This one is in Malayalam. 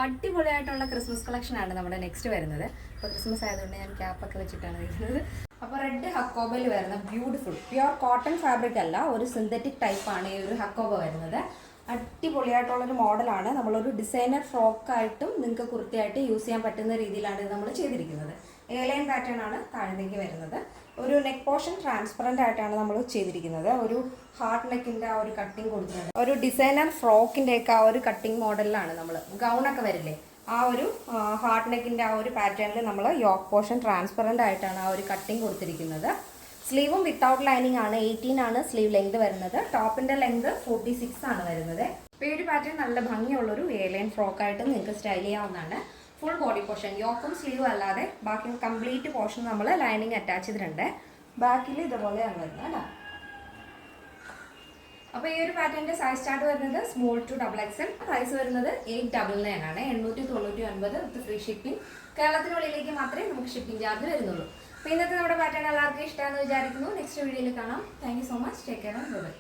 അപ്പോൾ അടിപൊളിയായിട്ടുള്ള ക്രിസ്മസ് കളക്ഷനാണ് നമ്മുടെ നെക്സ്റ്റ് വരുന്നത്. അപ്പോൾ ക്രിസ്മസ് ആയതുകൊണ്ട് ഞാൻ ക്യാപ്പൊക്കെ വെച്ചിട്ടാണ് വരുന്നത്. അപ്പോൾ റെഡ് ഹക്കോബയിൽ വരുന്ന ബ്യൂട്ടിഫുൾ പ്യുവർ കോട്ടൺ ഫാബ്രിക് അല്ല, ഒരു സിന്തറ്റിക് ടൈപ്പാണ് ഈ ഒരു ഹക്കോബ വരുന്നത്. അടിപൊളിയായിട്ടുള്ളൊരു മോഡലാണ്. നമ്മളൊരു ഡിസൈനർ ഫ്രോക്കായിട്ടും നിങ്ങൾക്ക് കുർത്തിയായിട്ട് യൂസ് ചെയ്യാൻ പറ്റുന്ന രീതിയിലാണ് ഇത് നമ്മൾ ചെയ്തിരിക്കുന്നത്. എയർലൈൻ പാറ്റേൺ ആണ് താഴത്തേക്ക് വരുന്നത്. ഒരു നെക്ക് പോർഷൻ ട്രാൻസ്പെറൻ്റ് ആയിട്ടാണ് നമ്മൾ ചെയ്തിരിക്കുന്നത്. ഒരു ഹാർട്ട് നെക്കിൻ്റെ ആ ഒരു കട്ടിങ് കൊടുത്തിട്ടുണ്ട്. ഒരു ഡിസൈനർ ഫ്രോക്കിൻ്റെയൊക്കെ ആ ഒരു കട്ടിങ് മോഡലിലാണ് നമ്മൾ ഗൗണൊക്കെ വരില്ലേ, ആ ഒരു ഹാർട്ട് നെക്കിൻ്റെ ആ ഒരു പാറ്റേണിൽ നമ്മൾ യോക്ക് പോർഷൻ ട്രാൻസ്പെറൻ്റ് ആയിട്ടാണ് ആ ഒരു കട്ടിങ് കൊടുത്തിരിക്കുന്നത്. സ്ലീവും വിത്തൗട്ട് ലൈനിങ് ആണ്. 18 ആണ് സ്ലീവ് ലെങ്ത് വരുന്നത്. ടോപ്പിൻ്റെ ലെങ്ത് 46 ആണ് വരുന്നത്. അപ്പോൾ ഈ ഒരു പാറ്റേൺ നല്ല ഭംഗിയുള്ളൊരു എയർലൈൻ ഫ്രോക്കായിട്ട് നിങ്ങൾക്ക് സ്റ്റൈൽ ചെയ്യാവുന്നതാണ്. ഫുൾ ബോഡി പോർഷൻ യോക്കും സ്ലീവും അല്ലാതെ ബാക്കി കംപ്ലീറ്റ് പോർഷൻ നമ്മൾ ലൈനിങ് അറ്റാച്ച് ചെയ്തിട്ടുണ്ട്. ബാക്കിൽ ഇതുപോലെയാണ് വരുന്നത് കേട്ടോ. അപ്പോൾ ഈ ഒരു പാറ്റേണിൻ്റെ സൈസ് ചാർട്ട് വരുന്നത് സ്മോൾ ടു XXL. പ്രൈസ് വരുന്നത് 899 ആണ്. 899 വിത്ത് ഫ്രീ ഷിപ്പിംഗ്. കേരളത്തിനുള്ളിലേക്ക് മാത്രമേ നമുക്ക് ഷിപ്പിംഗ് ചാർജ് വരുന്നുള്ളൂ. അപ്പോൾ ഇന്നത്തെ നമ്മുടെ പാറ്റേൺ എല്ലാവർക്കും ഇഷ്ടമാണെന്ന് വിചാരിക്കുന്നു. നെക്സ്റ്റ് വീഡിയോയിൽ കാണാം. Thank you so much. Take care and by.